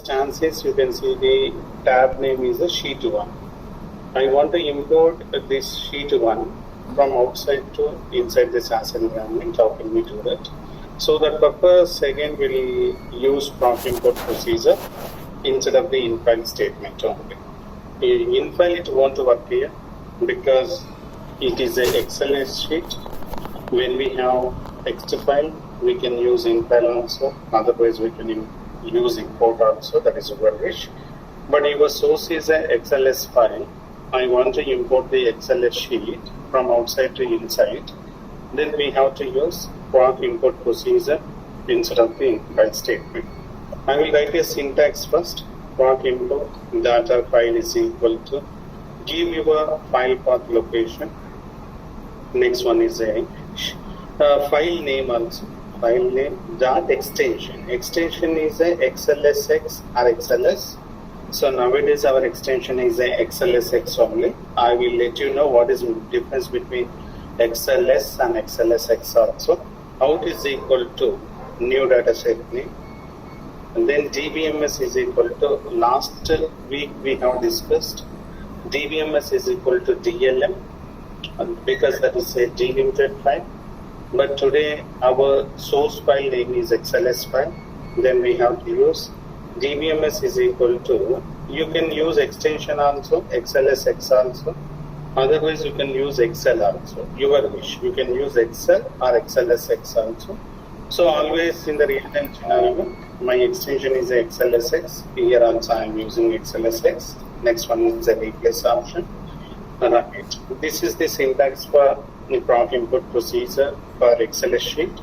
Chances you can see the tab name is a sheet 1. I want to import this sheet 1 from outside to inside this SAS environment. How can we do that? So that purpose again we'll use proc import procedure instead of the infile statement only. Infile it won't work here because it is a XLS sheet. When we have text file, we can use infile also. Otherwise, we can use import also. That is your wish. But your source is a XLS file. I want to import the XLS sheet from outside to inside. Then we have to use proc import procedure instead of the infile statement. I will write a syntax first. Proc import data file is equal to give your file path location. Next one is a file name also. File name dot extension. Extension is a XLSX or XLS. So nowadays our extension is a XLSX only. I will let you know what is the difference between XLS and XLSX also. Out is equal to new data set name. And then DBMS is equal to last week we have discussed. DBMS is equal to DLM because that is a delimited file. But today our source file name is XLS file. Then we have to use DBMS is equal to, you can use extension also, XLSX also. Otherwise you can use Excel also, your wish. You can use Excel or XLSX also. So always in the real-time scenario, my extension is XLSX. Here also I am using XLSX. Next one is the replace option. Right. This is the syntax for the proc input procedure for XLS sheet.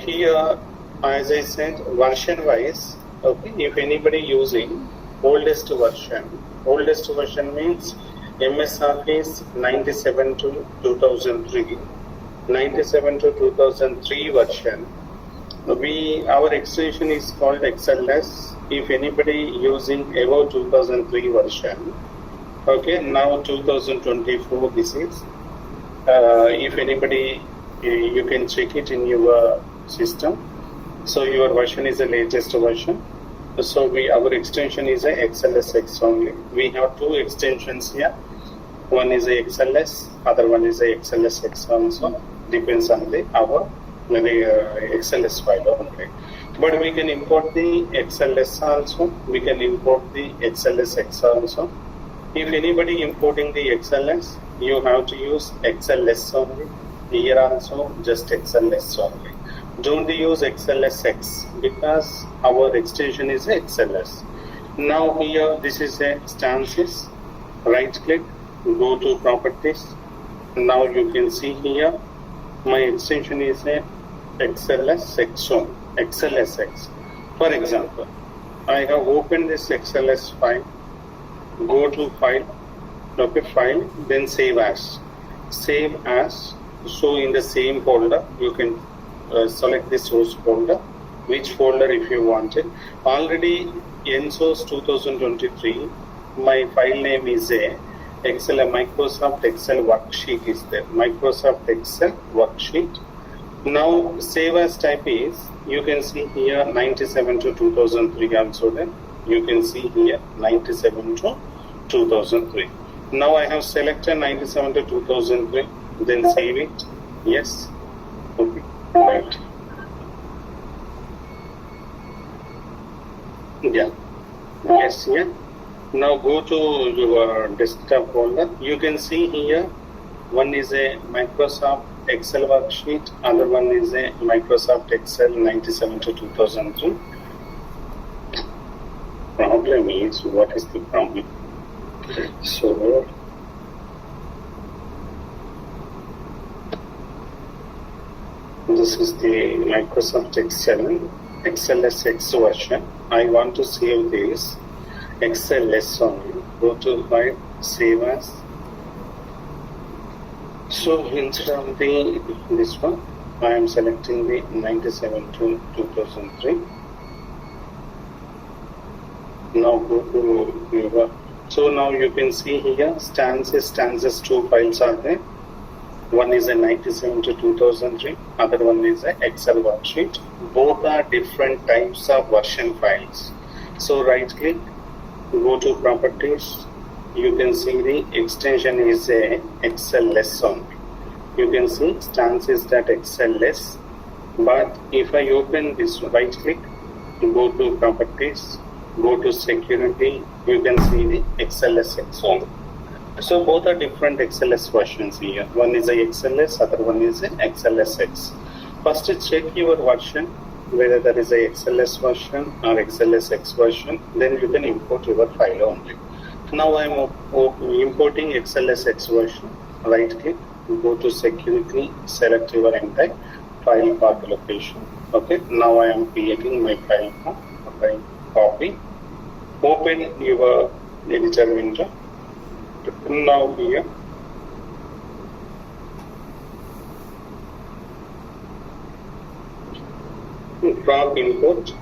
Here, as I said, version-wise, okay, if anybody using oldest version means MS Office 97 to 2003, 97 to 2003 version. Our extension is called XLS. If anybody using above 2003 version, okay, now 2024 this is. If anybody, you can check it in your system. So your version is the latest version. So our extension is a XLSX only. We have two extensions here. One is a XLS, other one is a XLSX also. Depends on our XLS file only. But we can import the XLS also. We can import the XLSX also. If anybody importing the XLS, you have to use XLS only. Here also just XLS only. Don't use XLSX because our extension is XLS. Now here this is a stances. Right click, go to properties. Now you can see here my extension is a XLSX. XLSX. For example, I have opened this XLS file. Go to file, okay, file, then save as. Save as. So in the same folder, you can select the source folder, which folder if you want it. Already in source 2023, my file name is a Microsoft Excel worksheet is there. Microsoft Excel worksheet. Now save as type is, you can see here 97 to 2003 also there. You can see here 97 to 2003. Now I have selected 97 to 2003. Then save it. Yes. Okay. Right. Yeah. Yes. Yeah. Now go to your desktop folder. You can see here one is a Microsoft Excel worksheet. Other one is a Microsoft Excel 97 to 2003. Problem is, what is the problem? So this is the Microsoft Excel XLSX version. I want to save this XLS only. Go to file, save as. So instead of this one, I am selecting the 97 to 2003. Now go to your. So now you can see here stanzas 2 files are there. One is a 97 to 2003, other one is a Excel worksheet. Both are different types of version files. So right click, go to properties. You can see the extension is a XLS only. You can see stances.xls. But if I open this, right click, go to properties, go to security, you can see the XLSX only. So both are different XLS versions here. One is a XLS, other one is a XLSX. First check your version, whether there is a XLS version or XLSX version, then you can import your file only. Now I am importing XLSX version. Right click, go to security, select your entire file path location. Okay, now I am creating my file path. Okay, copy, open your editor window. Now here, proc import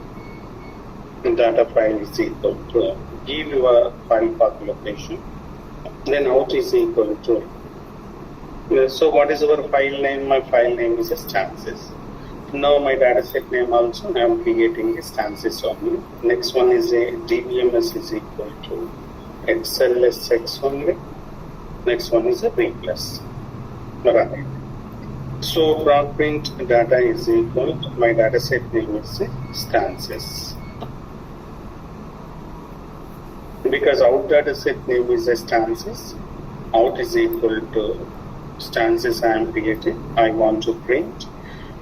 data file is equal to, give your file path location, then out is equal to. So what is our file name? My file name is stances. Now my dataset name also I am creating stances only. Next one is a DBMS is equal to XLSX only. Next one is a B plus. Right. So proc print data is equal to, my dataset name is stances. Because out dataset name is stances, out is equal to stances I am creating. I want to print,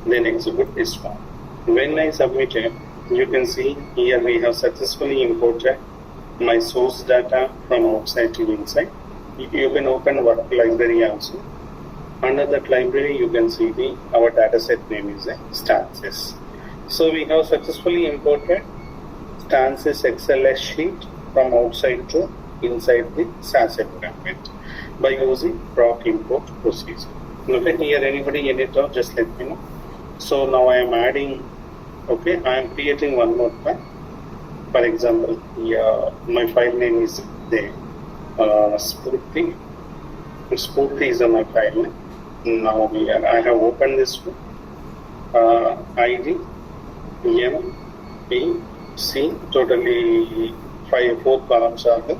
then execute this one. When I submit it, you can see here we have successfully imported my source data from outside to inside. You can open work library also. Under that library, you can see our dataset name is stances. So we have successfully imported stances XLS sheet from outside to inside the SAS environment by using proc import procedure. Okay, here anybody edit or just let me know. So now I am adding, okay, I am creating one more file. For example, here my file name is the Spurti. Spurti is my file name. Now here I have opened this one. ID, M, P, C, totally 4 columns are there.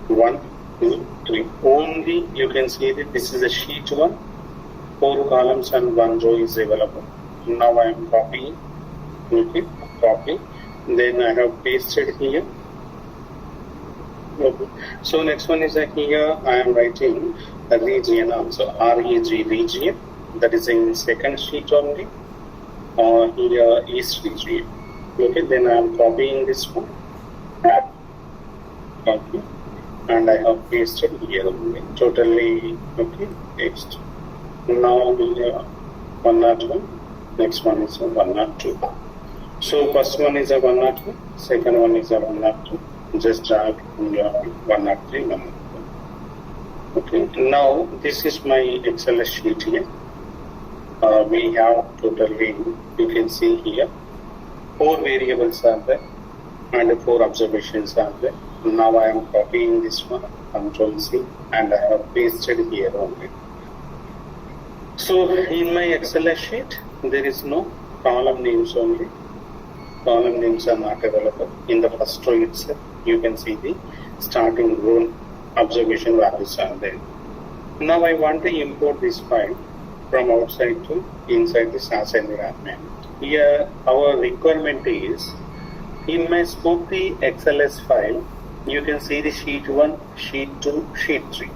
1, 2, 3. Only you can see that this is a sheet 1. 4 columns and 1 row is available. Now I am copying. Okay, copy. Then I have pasted here. Okay. So next one is here I am writing a region also, REG region, that is in second sheet only, or here East region. Okay, then I am copying this one. Okay, and I have pasted here only. Totally okay, paste. Now here 101, next one is 102. So first one is a 102, second one is a 102. Just drag 103, 104. Okay, now this is my XLS sheet here. We have totally, you can see here, 4 variables are there and 4 observations are there. Now I am copying this one, Ctrl C, and I have pasted here only. So in my XLS sheet, there is no column names only. Column names are not available. In the first row itself, you can see the starting row observation values are there. Now I want to import this file from outside to inside the SAS environment. Here our requirement is, in my Spooky XLS file, you can see the sheet 1, sheet 2, sheet 3.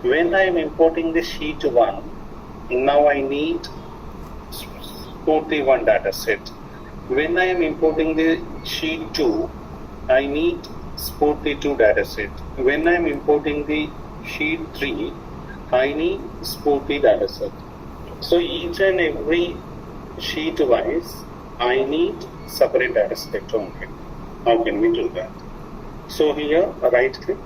When I am importing the sheet 1, now I need Spooky 1 dataset. When I am importing the sheet 2, I need Spooky 2 dataset. When I am importing the sheet 3, I need Spooky dataset. So each and every sheet wise, I need separate dataset only. How can we do that? So here, right click,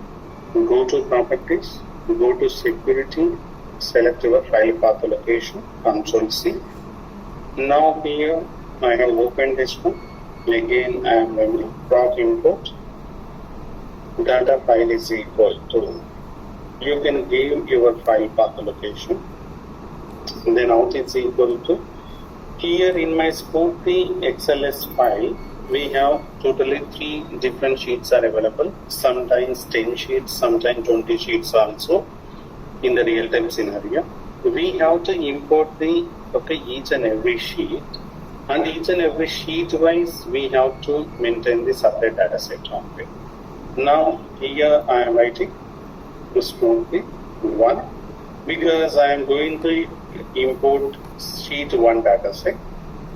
go to properties, go to security, select your file path location, Ctrl C. Now here I have opened this one. Again I am going to proc import data file is equal to, you can give your file path location, then out is equal to, here in my Spooky XLS file, we have totally 3 different sheets are available, sometimes 10 sheets, sometimes 20 sheets also in the real-time scenario. We have to import the each and every sheet, and each and every sheet wise we have to maintain the separate data set only. Now here I am writing smoothly 1 because I am going to import sheet 1 data set.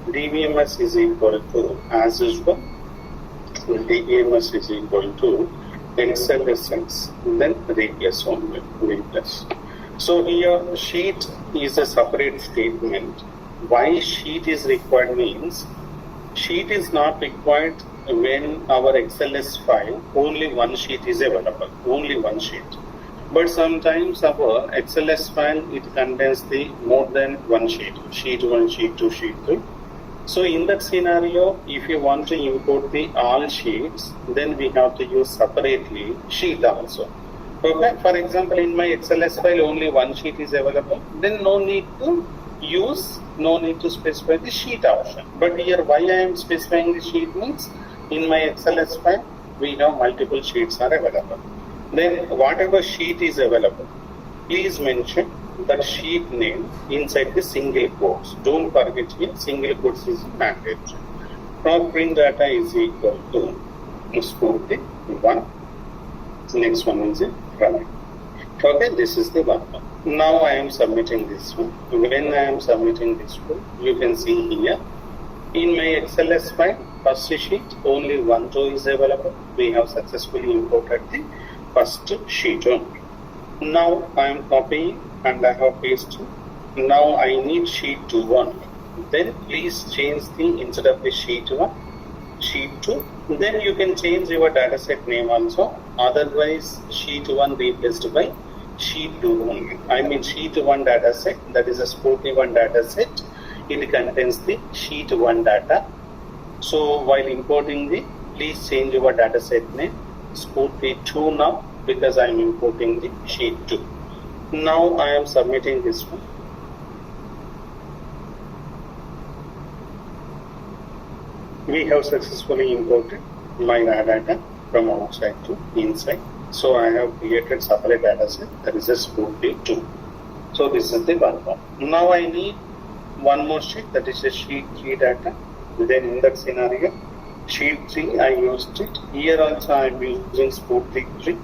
DBMS is equal to, as usual, DBMS is equal to XLSX, then replace only, replace. So here sheet is a separate statement. Why sheet is required means, sheet is not required when our XLS file only one sheet is available, only one sheet. But sometimes our XLS file, it contains the more than one sheet, sheet 1, sheet 2, sheet 3. So in that scenario, if you want to import the all sheets, then we have to use separately sheet also. Okay, for example, in my XLS file only one sheet is available, then no need to specify the sheet option. But here why I am specifying the sheet means, in my XLS file we have multiple sheets are available. Then whatever sheet is available, please mention that sheet name inside the single quotes. Don't forget here, single quotes is mandatory. Proc print data is equal to smoothly 1. Next one is running. Okay, this is the one. Now I am submitting this one. When I am submitting this one, you can see here in my XLS file, first sheet only 1 row is available. We have successfully imported the first sheet only. Now I am copying and I have pasted. Now I need sheet 2 only. Then please change the, instead of the sheet 1, sheet 2. Then you can change your dataset name also. Otherwise, sheet 1 replaced by sheet 2 only. I mean sheet 1 dataset, that is a Sporty 1 dataset. It contains the sheet 1 data. So while importing the, please change your dataset name Sporty 2 now, because I am importing the sheet 2. Now I am submitting this one. We have successfully imported my data from outside to inside. So I have created separate data set, that is a Sporty 2. So this is the one form. Now I need one more sheet, that is a sheet 3 data. Then in that scenario, sheet 3 I used it. Here also I am using Sporty 3.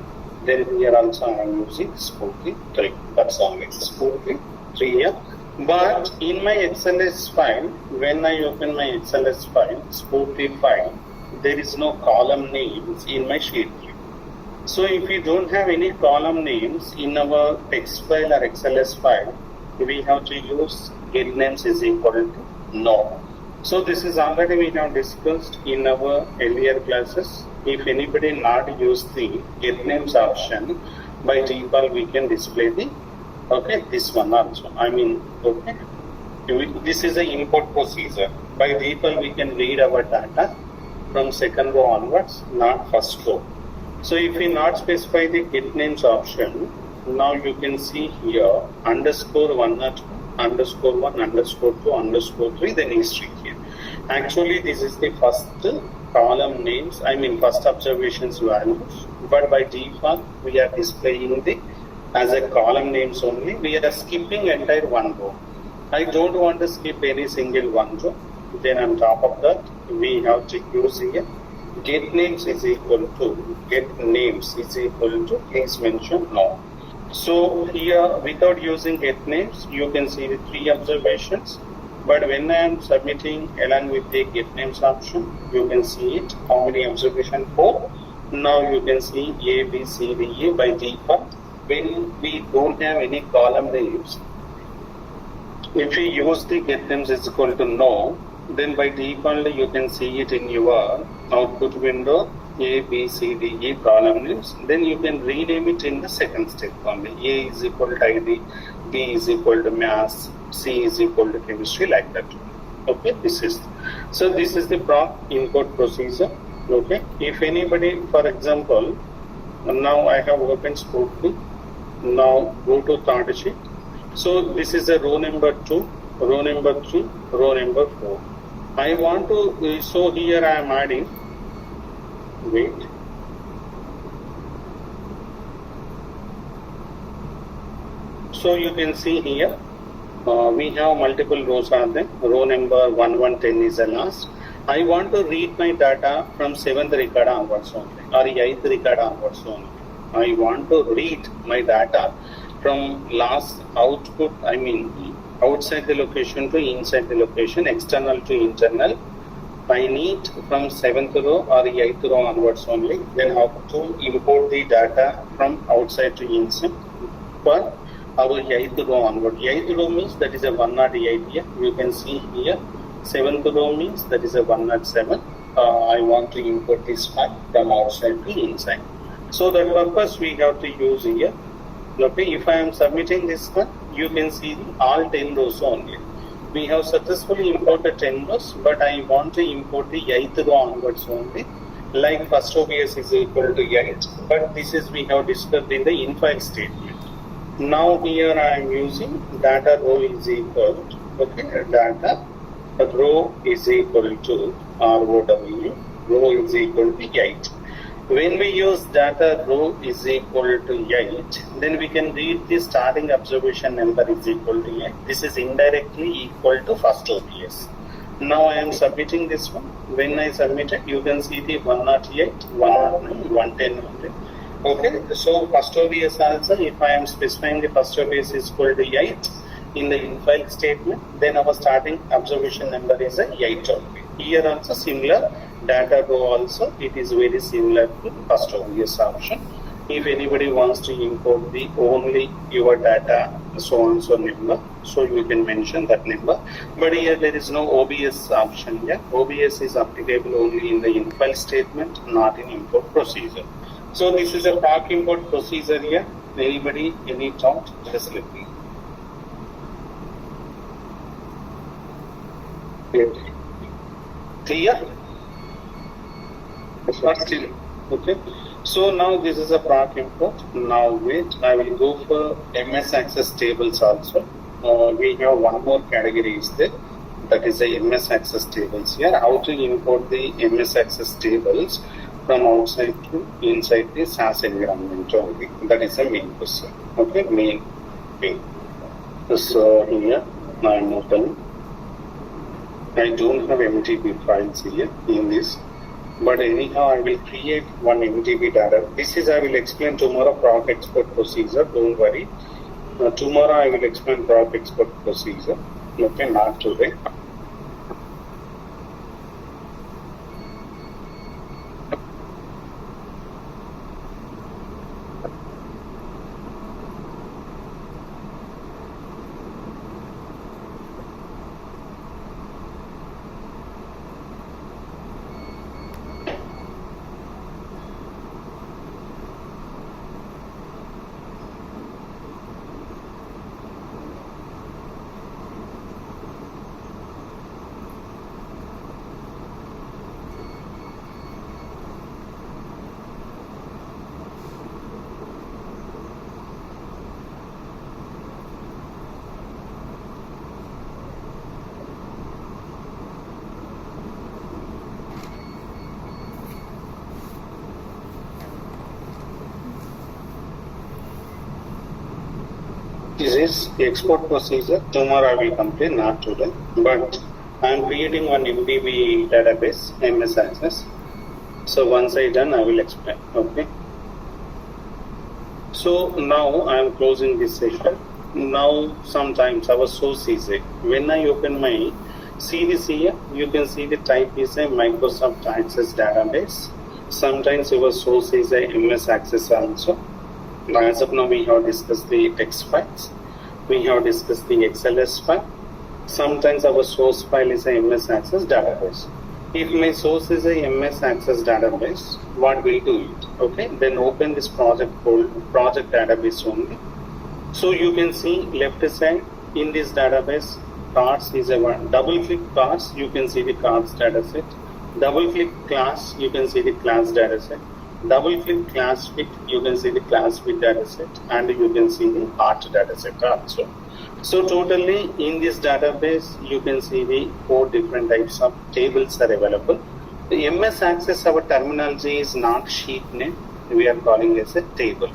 Then here also I am using Sporty 3. That's all, it's Sporty 3 here. But in my XLS file, when I open my XLS file, Sporty file, there is no column names in my sheet 3. So if we don't have any column names in our text file or XLS file, we have to use get names is equal to no. So this is already we have discussed in our earlier classes. If anybody not use the get names option, by default we can display the this one also. I mean this is the import procedure. By default we can read our data from second row onwards, not first row. So if we not specify the get names option, now you can see here underscore 1 or 2, underscore 1, underscore 2, underscore 3, then history here. Actually this is the first column names, I mean first observations values, but by default we are displaying the as a column names only. We are skipping entire one row. I don't want to skip any single one row. Then on top of that we have to use here get names is equal to get names is equal to, please mention no. So here without using get names you can see the 3 observations, but when I am submitting along with the get names option, you can see it how many observation 4. Now you can see A, B, C, D, E. By default when we don't have any column names, if we use the get names is equal to no, then by default you can see it in your output window A, B, C, D, E column names. Then you can rename it in the second step only. A is equal to ID, B is equal to maths, C is equal to chemistry, like that. Okay, this is the proc import procedure. Okay, if anybody, for example, now I have opened Sporty. Now go to third sheet. So this is a row number 2, row number 3, row number 4. I want to, so here I am adding, wait. So you can see here, we have multiple rows are there. Row number 1110 is the last. I want to read my data from 7th record onwards only, or 8th record onwards only. I want to read my data from last output, I mean outside the location to inside the location, external to internal. I need from 7th row or 8th row onwards only. Then how to import the data from outside to inside for our 8th row onward. 8th row means that is a 108 here. You can see here. 7th row means that is a 107. I want to import this file from outside to inside. So that purpose we have to use here. Okay, if I am submitting this one, you can see all 10 rows only. We have successfully imported 10 rows, but I want to import the 8th row onwards only. Like first OBS is equal to 8, but this is we have discussed in the infile statement. Now here I am using data row is equal to, okay, data row is equal to ROW, row is equal to 8. When we use data row is equal to 8, then we can read the starting observation number is equal to 8. This is indirectly equal to first OBS. Now I am submitting this one. When I submit it, you can see the 108, 109, 110 only. Okay, so first OBS also, if I am specifying the first OBS is equal to 8 in the infile statement, then our starting observation number is a 8 only. Here also similar. Data row also, it is very similar to first OBS option. If anybody wants to import the only your data so and so number, so you can mention that number. But here there is no OBS option here. OBS is applicable only in the infile statement, not in import procedure. So this is a proc import procedure here. Anybody, any thought? Just let me. Clear? Still, okay. So now this is a proc import. Now wait, I will go for MS Access tables also. We have one more category is there. That is the MS Access tables here. How to import the MS Access tables from outside to inside the SaaS environment only. That is the main question. Okay, main thing. So here I am opening. I don't have MTB files here in this. But anyhow, I will create one MTB data. This is I will explain tomorrow proc export procedure. Don't worry. Tomorrow I will explain proc export procedure. Okay, not today. This is the export procedure. Tomorrow I will complete, not today. But I am creating one MDB database, MS Access. So once I done, I will explain. Okay. So now I am closing this session. Now sometimes our source is it. When I open my series here, you can see the type is a Microsoft Access database. Sometimes our source is a MS Access also. As of now, we have discussed the text files. We have discussed the XLS file. Sometimes our source file is a MS Access database. If my source is a MS Access database, what will do it? Okay, then open this project database only. So you can see left side in this database, cards is a one. Double click cards, you can see the cards dataset. Double click class, you can see the class dataset. Double click class fit, you can see the class fit dataset, and you can see the art dataset also. So totally in this database, you can see the 4 different types of tables are available. The MS Access, our terminology is not sheet name. We are calling as a table.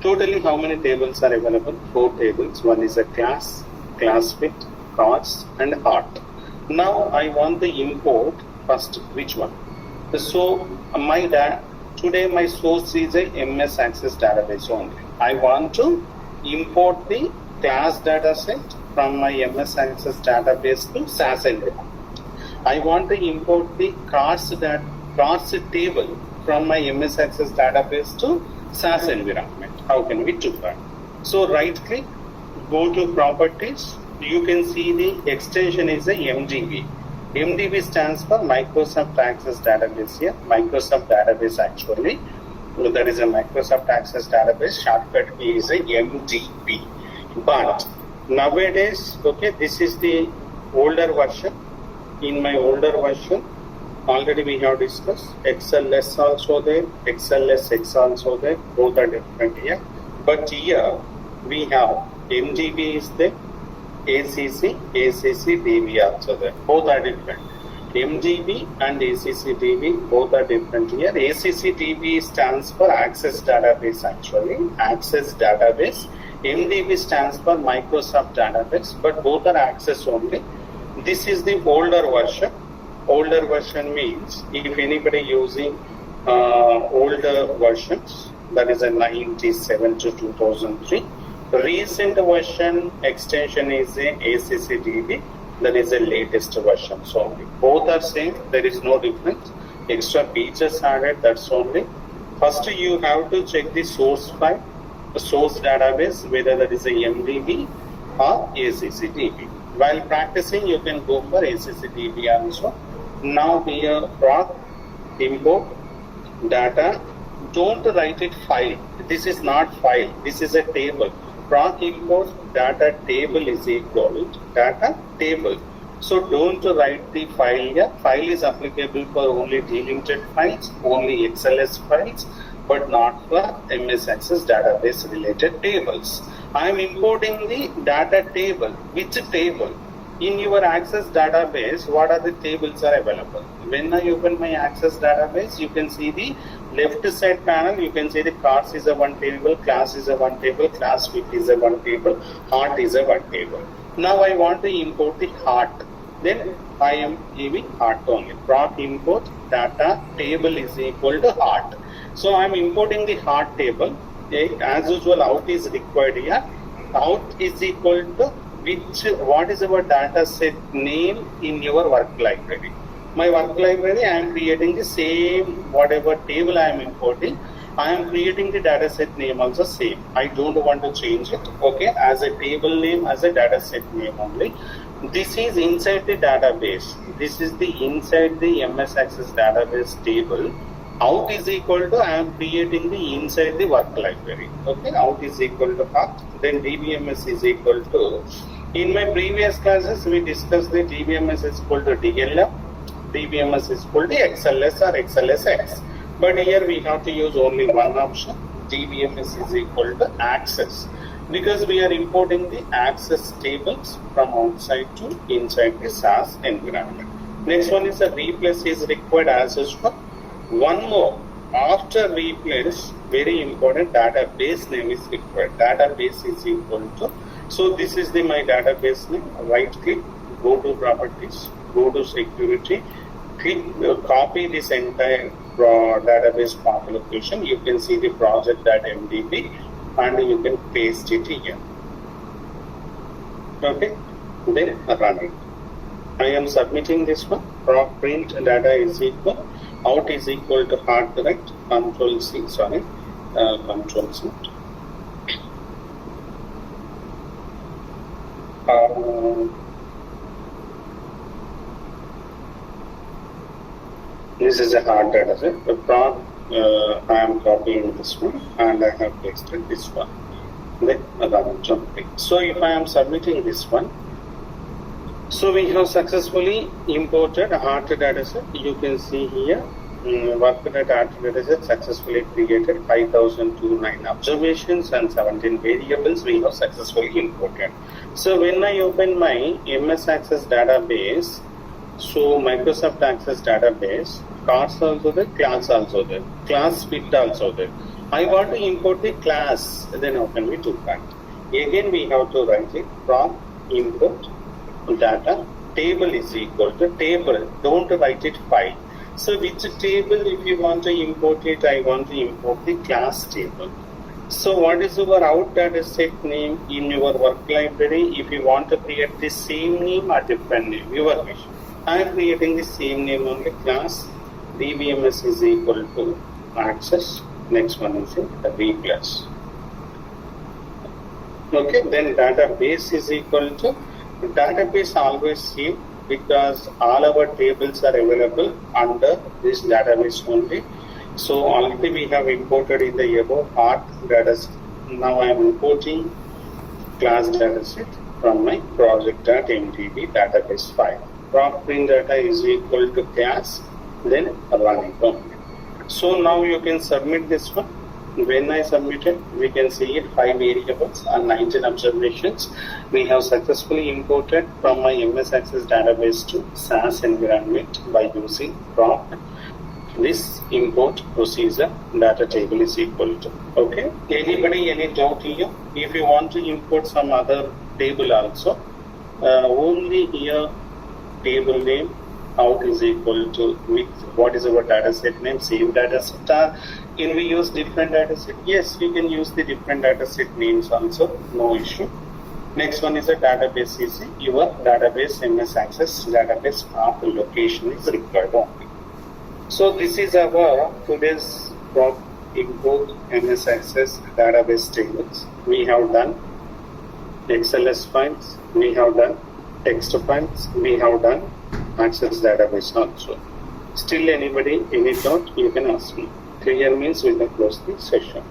Totally how many tables are available? 4 tables. One is a class, class fit, cards and art. Now I want to import first which one? So today my source is a MS Access database only. I want to import the class dataset from my MS Access database to SAS environment. I want to import the cards table from my MS Access database to SAS environment. How can we do that? So right click, go to properties. You can see the extension is a MDB. MDB stands for Microsoft Access Database here. Microsoft Database actually. That is a Microsoft Access Database. Shortcut is a MDB. But nowadays, okay, this is the older version. In my older version, already we have discussed XLS also there, XLSX also there. Both are different here. But here we have MDB is there, ACC DB also there. Both are different. MDB and ACC DB both are different here. ACC DB stands for Access Database actually. Access Database. MDB stands for Microsoft Database, but both are Access only. This is the older version. Older version means if anybody using older versions, that is a 97 to 2003. Recent version extension is a ACCDB, that is the latest version. So both are same, there is no difference. Extra features added, that's only. First you have to check the source file, the source database, whether that is a MDB or ACCDB. While practicing, you can go for ACCDB also. Now here, proc import data. Don't write it file. This is not file. This is a table. Proc import data table is equal to data table. So don't write the file here. File is applicable for only delimited files, only XLS files, but not for MS Access database related tables. I am importing the data table. Which table? In your Access database, what are the tables are available? When I open my Access database, you can see the left side panel, you can see the cards is a one table, class is a one table, class fit is a one table, heart is a one table. Now I want to import the heart. Then I am giving heart only. Proc import data table is equal to heart. So I am importing the heart table. As usual, out is required here. Out is equal to what is our data set name in your work library. My work library, I am creating the same whatever table I am importing. I am creating the data set name also same. I don't want to change it. Okay, as a table name, as a data set name only. This is inside the database. This is the inside the MS Access database table. Out is equal to I am creating the inside the work library. Okay, out is equal to out. Then DBMS is equal to. In my previous classes, we discussed the DBMS is equal to DLM, DBMS is equal to XLS or XLSX. But here we have to use only one option. DBMS is equal to access, because we are importing the access tables from outside to inside the SAS environment. Next one is a replace is required as usual. One more, after replace, very important, database name is required. Database is equal to, so this is the my database name. Right click, go to properties, go to security, click, copy this entire database path location. You can see the project.mdb and you can paste it here. Okay, then run it. I am submitting this one. Proc print data is equal. Out is equal to hard direct, control C, control C. This is a hard data set. The proc, I am copying this one and I have pasted this one. Then so if I am submitting this one, so we have successfully imported a hard data set. You can see here work that dataset successfully created 5,029 observations and 17 variables we have successfully imported. So when I open my MS Access database, so Microsoft Access database, cards also there, class also there, class fit also there. I want to import the class, then how can we do that? Again we have to write it from import data table is equal to table, don't write it file. So which table if you want to import it, I want to import the class table. So what is your out data set name in your work library? If you want to create the same name or different name, your wish. I am creating the same name only, class DBMS is equal to access. Next one is a V plus. Okay, then database is equal to database always same because all our tables are available under this database only. So already we have imported in the above part dataset. Now I am importing class dataset from my project.mdb database file. Proc print data is equal to class, then running only. So now you can submit this one. When I submit it, we can see it 5 variables and 19 observations. We have successfully imported from my MS Access database to SaaS environment by using proc. This import procedure data table is equal to. Okay. Anybody any doubt here? If you want to import some other table also, only here table name out is equal to with what is our data set name, same data set. Can we use different data set? Yes, we can use the different data set names also, no issue. Next one is a database is your database MS Access database proc location is required only. So this is our today's proc import MS Access database tables. We have done XLS files, we have done text files, we have done Access database also. Still anybody, any doubt, you can ask me. Clear means we can close the session.